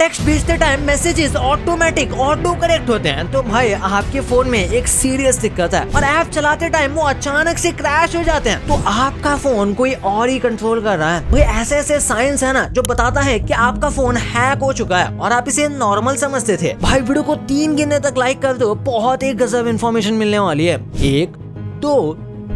Text भेजते time messages automatic auto correct होते हैं तो भाई आपके फोन में एक सीरियस दिक्कत है। और ऐप चलाते टाइम वो अचानक से क्रैश हो जाते हैं तो आपका फोन कोई और ही कंट्रोल कर रहा है। भाई ऐसे ऐसे साइंस है ना जो बताता है कि आपका फोन हैक हो चुका है और आप इसे नॉर्मल समझते थे। भाई वीडियो को 3 गिनने तक लाइक कर दो, बहुत ही गजब इन्फॉर्मेशन मिलने वाली है। 1 2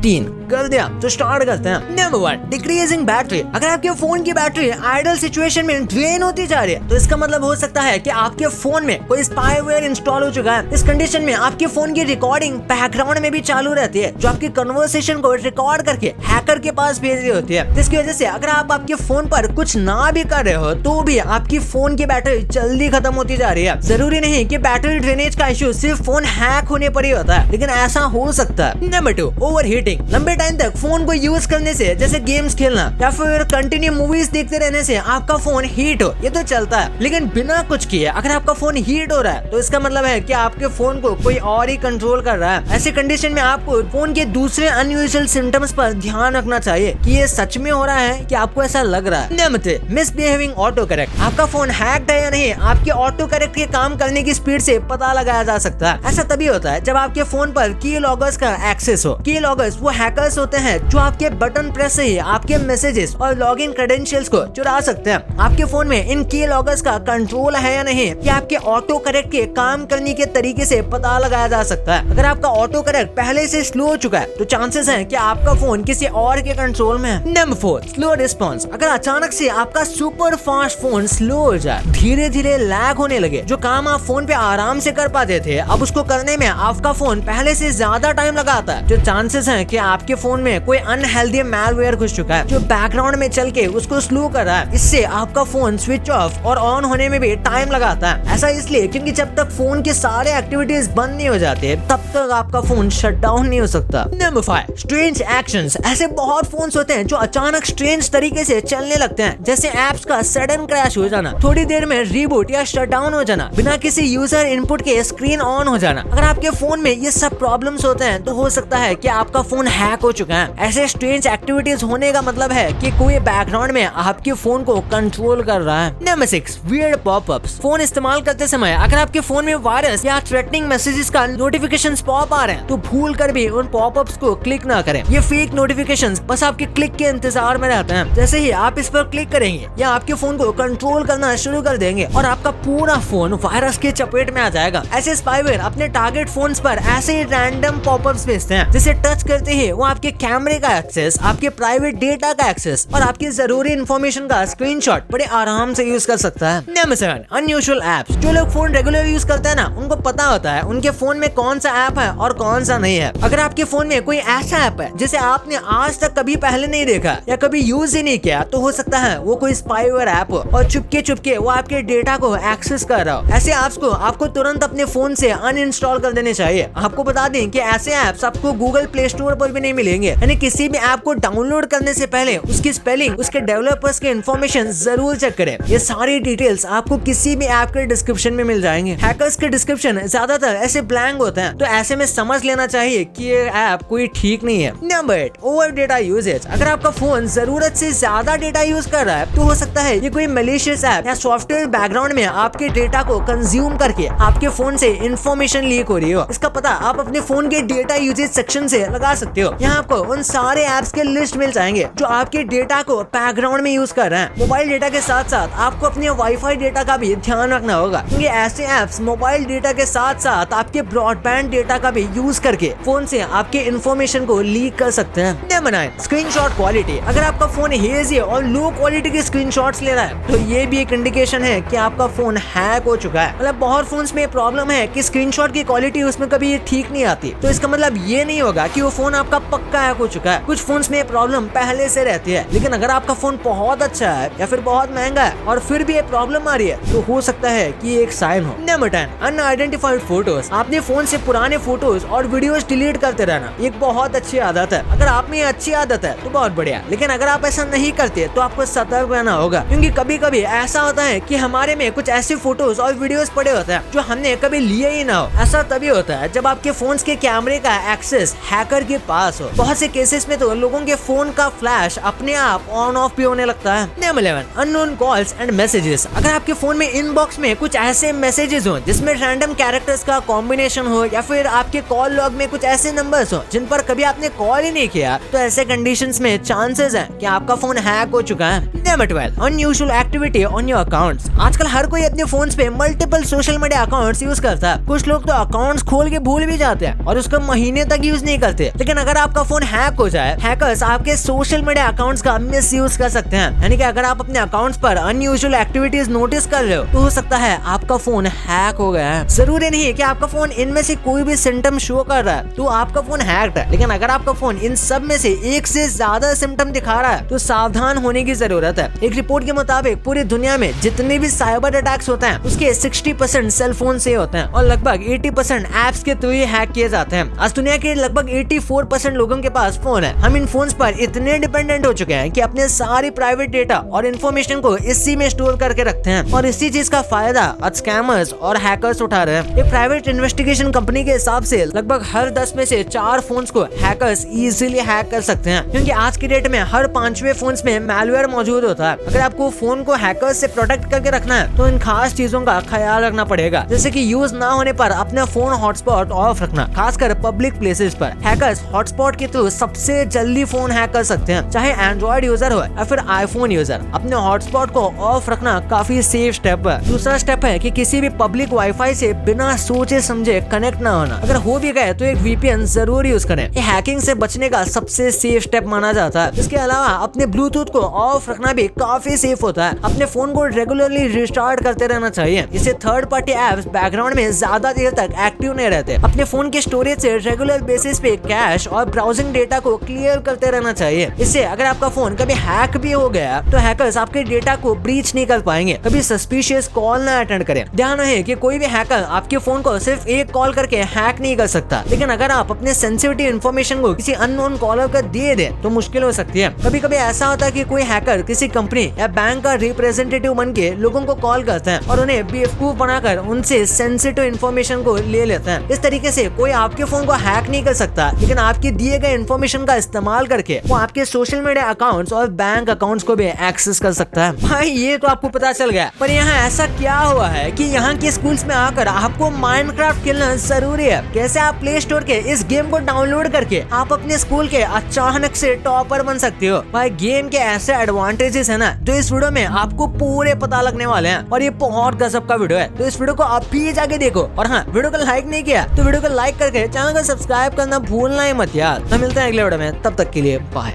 3 कर दिया तो स्टार्ट करते हैं। Number 1, decreasing battery. अगर आपके फोन की बैटरी आइडल सिचुएशन में ड्रेन होती जा रही है तो इसका मतलब हो सकता है कि आपके फोन में कोई स्पाईवेयर इंस्टॉल हो चुका है। इस कंडीशन में आपके फोन की रिकॉर्डिंग बैकग्राउंड में भी चालू रहती है जो आपकी कन्वर्सेशन को रिकॉर्ड करके हैकर के पास भेज रही होती है, जिसकी वजह से अगर आप आपके फोन पर कुछ ना भी कर रहे हो तो भी आपकी फोन की बैटरी जल्दी खत्म होती जा रही है। जरूरी नहीं कि बैटरी ड्रेनेज का इश्यू सिर्फ फोन हैक होने पर ही होता है, लेकिन ऐसा हो सकता है। Number 2, overheating. लंबे टाइम तक फोन को यूज करने से, जैसे गेम्स खेलना या फिर कंटिन्यू मूवीज देखते रहने से आपका फोन हीट हो, ये तो चलता है। लेकिन बिना कुछ किए अगर आपका फोन हीट हो रहा है तो इसका मतलब है कि आपके फोन को कोई और ही कंट्रोल कर रहा है। ऐसी कंडीशन में आपको फोन के दूसरे अनयूजुअल सिम्टम्स पर ध्यान रखना चाहिए कि ये सच में हो रहा है कि आपको ऐसा लग रहा है। Number 3, misbehaving auto correct. आपका फोन हैक्ड है या नहीं, आपके ऑटो करेक्ट के काम करने की स्पीड से पता लगाया जा सकता है। ऐसा तभी होता है जब आपके फोन पर की लॉगर्स का एक्सेस हो। की लॉगर्स वो हैकर्स होते हैं जो आपके बटन प्रेस से ही आपके मैसेजेस और लॉगिन क्रेडेंशियल्स को चुरा सकते हैं। आपके फोन में इन की लॉगर्स का कंट्रोल है या नहीं, कि आपके ऑटो करेक्ट के काम करने के तरीके से पता लगाया जा सकता है। अगर आपका ऑटो करेक्ट पहले से स्लो हो चुका है तो चांसेस हैं कि आपका फोन किसी और के कंट्रोल में है। Number 4, slow response. अगर अचानक से आपका सुपर फास्ट फोन स्लो हो जाए, धीरे धीरे लैग होने लगे, जो काम आप फोन पे आराम से कर पाते थे अब उसको करने में आपका फोन पहले से ज्यादा टाइम लगाता है, जो चांसेस हैं कि आपके फोन में कोई अनहेल्दी मैलवेयर घुस चुका है जो बैकग्राउंड में चल के उसको स्लो कर रहा है। इससे आपका फोन स्विच ऑफ और ऑन होने में भी टाइम लगाता है। ऐसा इसलिए क्योंकि जब तक फोन के सारे एक्टिविटीज बंद नहीं हो जाते तब तक आपका फोन शट डाउन नहीं हो सकता। Number 5, strange actions. ऐसे बहुत फोन्स होते हैं जो अचानक स्ट्रेंज तरीके से चलने लगते हैं, जैसे एप्स का सडन क्रैश हो जाना, थोड़ी देर में रीबूट या शट डाउन हो जाना, बिना किसी यूजर इनपुट के स्क्रीन ऑन हो जाना। अगर आपके फोन में ये सब प्रॉब्लम्स होते हैं तो हो सकता है कि आपका फोन हैक हो चुका है। ऐसे स्ट्रेंज एक्टिविटीज होने का मतलब है कि कोई बैकग्राउंड में आपके फोन को कंट्रोल कर रहा है। Number 6, weird popups. फोन इस्तेमाल करते समय अगर आपके फोन में वायरस या थ्रेटनिंग मैसेजेस का नोटिफिकेशंस पॉप आ रहे हैं तो भूल कर भी उन पॉपअप्स को क्लिक ना करें। ये फेक नोटिफिकेशंस बस आपके क्लिक के इंतजार में रहते हैं। जैसे ही आप इस पर क्लिक करेंगे या आपके फोन को कंट्रोल करना शुरू कर देंगे और आपका पूरा फोन वायरस के चपेट में आ जाएगा। ऐसे स्पाईवेयर अपने टारगेट फोन्स पर ऐसे ही रैंडम पॉपअप्स भेजते हैं जिसे टच करते ही वो आपके कैमरे का एक्सेस, आपके प्राइवेट डेटा का एक्सेस और आपकी जरूरी इंफॉर्मेशन का स्क्रीनशॉट बड़े आराम से यूज कर सकता है। Number 7, unusual apps. जो लोग फोन रेगुलर यूज करते हैं ना उनको पता होता है उनके फोन में कौन सा ऐप है और कौन सा नहीं है। अगर आपके फोन में कोई ऐसा ऐप है जिसे आपने आज तक कभी पहले नहीं देखा या कभी यूज ही नहीं किया तो हो सकता है वो कोई स्पाईवेयर ऐप हो और चुपके चुपके वो आपके डेटा को एक्सेस कर रहा हो। ऐसे ऐप्स को आपको तुरंत अपने फोन से अनइंस्टॉल कर देने चाहिए। आपको बता दें कि ऐसे ऐप्स आपको गूगल प्ले स्टोर पर भी नहीं मिलेंगे, यानी किसी भी ऐप को डाउनलोड करने से पहले उसकी स्पेलिंग, उसके डेवलपर्स के इन्फॉर्मेशन जरूर चेक करें। ये सारी डिटेल्स आपको किसी भी ऐप के डिस्क्रिप्शन में मिल जाएंगे। हैकर्स के डिस्क्रिप्शन ज्यादातर ऐसे ब्लैंक होते हैं तो ऐसे में समझ लेना चाहिए कि ये ऐप कोई ठीक नहीं है। Number 8, over data usage. अगर आपका फोन जरूरत से ज्यादा डेटा यूज कर रहा है तो हो सकता है ये कोई मलिशियस ऐप या सॉफ्टवेयर बैकग्राउंड में आपके डेटा को कंज्यूम करके आपके फोन से इंफॉर्मेशन लीक हो रही हो। इसका पता आप अपने फोन के डेटा यूजेज सेक्शन से लगा सकते हो। यहाँ आपको उन सारे ऐप्स के लिस्ट मिल जाएंगे जो आपके डेटा को बैकग्राउंड में यूज कर रहे हैं। मोबाइल डेटा के साथ साथ आपको अपने वाईफाई डेटा का भी ध्यान रखना होगा, क्योंकि ऐसे ऐप्स मोबाइल डेटा के साथ साथ आपके ब्रॉडबैंड डेटा का भी यूज करके फोन से आपके इंफॉर्मेशन को लीक कर सकते हैं। Number 9, screenshot quality. अगर आपका फोन हेजी और लो क्वालिटी के स्क्रीनशॉट्स ले रहा है तो ये भी एक इंडिकेशन है कि आपका फोन हैक हो चुका है। मतलब बहुत फोन्स में प्रॉब्लम है कि स्क्रीनशॉट की क्वालिटी उसमें कभी ठीक नहीं आती, तो इसका मतलब ये नहीं होगा कि वो फोन आपका पक्का हैक हो चुका है। कुछ फोन्स में प्रॉब्लम पहले से रहती है, लेकिन अगर आपका फोन बहुत अच्छा है या फिर बहुत महंगा है और फिर भी ये प्रॉब्लम आ रही है तो हो सकता है कि ये एक साइन हो। Number 10, unidentified photos. आपने फोन से पुराने फोटोज और वीडियोस डिलीट करते रहना एक बहुत अच्छी आदत है। अगर आप में अच्छी आदत है तो बहुत बढ़िया, लेकिन अगर आप ऐसा नहीं करते तो आपको सतर्क रहना होगा, क्योंकि कभी कभी ऐसा होता है कि हमारे में कुछ ऐसे फोटोज और वीडियोस पड़े होते हैं जो हमने कभी लिए ही ना हो। ऐसा तभी होता है जब आपके फोन के कैमरे का एक्सेस हैकर के पास हो। बहुत से केसेस में तो लोगों के फोन का फ्लैश अपने आप ऑन ऑफ भी होने लगता है। Number 11, unknown calls and messages. अगर आपके फोन में इनबॉक्स में कुछ ऐसे मैसेजेस हो जिसमें रैंडम कैरेक्टर्स का कॉम्बिनेशन हो, या फिर आपके कॉल लॉग में कुछ ऐसे नंबर्स हो जिन पर कभी आपने कॉल ही नहीं किया, तो ऐसे कंडीशंस में चांसेस है कि आपका फोन हैक हो चुका है। Number 12, unusual activity on your accounts. आजकल हर कोई अपने फोन्स पे multiple social media accounts use करता है। कुछ लोग तो अकाउंट्स खोल के भूल भी जाते हैं और उसका महीने तक यूज नहीं करते। लेकिन अगर आपका फोन हैक हो जाए, हैकर्स आपके सोशल मीडिया अकाउंट्स का मिसयूज कर सकते हैं। यानी कि अगर आप अपने अकाउंट्स पर अनयूजुअल एक्टिविटीज नोटिस कर रहे हो, तो हो सकता है आपका फोन हैक हो गया है। जरूरी नहीं है कि आपका फोन इनमें से कोई भी सिम्टम शो कर रहा है तो आपका फोन हैक्ड है। लेकिन अगर आपका फोन इन सब में से एक से ज्यादा सिम्टम दिखा रहा है तो सावधान होने की जरूरत है। एक रिपोर्ट के मुताबिक पूरी दुनिया में जितने भी साइबर अटैक्स होते हैं उसके 60% सेल फोन से होते हैं और लगभग 80% एप्स के थ्रू ही हैक किए जाते हैं। आज दुनिया के लगभग 84% लोगों के पास फोन है। हम इन फोन्स पर इतने डिपेंडेंट हो चुके हैं कि अपने सारी प्राइवेट डेटा और इन्फॉर्मेशन को इसी में स्टोर करके रखते हैं और इसी चीज का फायदा आज स्कैमर्स और हैकर्स उठा रहे हैं। एक प्राइवेट इन्वेस्टिगेशन कंपनी के हिसाब से लगभग हर 10 में से 4 फोन्स को हैकर्स इजीली हैक कर सकते हैं, क्योंकि आज की डेट में हर 5वें फोन्स में मैलवेयर मौजूद होता है। अगर आपको फोन को हैकर्स से प्रोटेक्ट करके रखना है तो इन खास चीजों का ख्याल रखना पड़ेगा, जैसे कि यूज ना होने पर अपना फोन हॉटस्पॉट ऑफ रखना, खासकर पब्लिक प्लेसेस पर। हैकर्स हॉटस्पॉट के थ्रू सबसे जल्दी फोन हैक कर सकते हैं, चाहे एंड्रॉइड यूजर हो या फिर आईफोन यूजर। अपने हॉटस्पॉट को ऑफ रखना काफी सेफ स्टेप है। दूसरा स्टेप है कि किसी भी पब्लिक वाईफाई से बिना सोचे समझे कनेक्ट ना होना। अगर हो भी गए तो एक वीपीएन जरूर यूज करें। ये हैकिंग से बचने का सबसे सेफ स्टेप माना जाता है। इसके अलावा अपने ब्लूटूथ को ऑफ रखना भी काफी सेफ होता है। अपने फोन को रेगुलरली रिस्टार्ट करते रहना चाहिए। इससे थर्ड पार्टी एप्स बैकग्राउंड में ज्यादा देर तक एक्टिव नहीं रहते। अपने फोन के स्टोरेज से रेगुलर बेसिस पे कैश और ब्राउजिंग डेटा को क्लियर करते रहना चाहिए। इससे अगर आपका फोन कभी हैक भी हो गया तो हैकर्स आपके डेटा को ब्रीच नहीं कर पाएंगे। कभी सस्पिशियस कॉल ना अटेंड करें। ध्यान रहे कि कोई भी हैकर आपके फोन को सिर्फ एक कॉल करके हैक नहीं कर सकता, लेकिन अगर आप अपने सेंसिटिव इन्फॉर्मेशन को किसी अननोन कॉलर को दे दे तो मुश्किल हो सकती है। कभी कभी ऐसा होता है कि कोई हैकर किसी कंपनी या बैंक का रिप्रेजेंटेटिव बन के लोगों को कॉल करते हैं और उन्हें बेवकूफ बनाकर उनसे सेंसिटिव इन्फॉर्मेशन को ले लेते हैं। इस तरीके से कोई आपके फोन को हैक नहीं कर सकता, लेकिन आपके दिए गए इन्फॉर्मेशन का इस्तेमाल करके वो आपके सोशल मीडिया अकाउंट्स और बैंक अकाउंट्स को भी एक्सेस कर सकता है। भाई ये तो आपको पता चल गया, पर यहाँ ऐसा क्या हुआ है कि यहाँ के स्कूल्स में आकर आपको माइनक्राफ्ट खेलना जरूरी है। कैसे आप प्ले स्टोर के इस गेम को डाउनलोड करके आप अपने स्कूल के अचानक से टॉपर बन सकते हो। भाई गेम के ऐसे एडवांटेजेस है ना जो इस वीडियो में आपको पूरे पता लगने वाले हैं और ये बहुत गजब का वीडियो है, तो इस वीडियो को आप भी जाके देखो। और हाँ, वीडियो को लाइक नहीं किया तो वीडियो को लाइक करके चैनल को सब्सक्राइब करना भूलना ही मत यार। हम मिलते हैं अगले वीडियो में, तब तक के लिए बाय।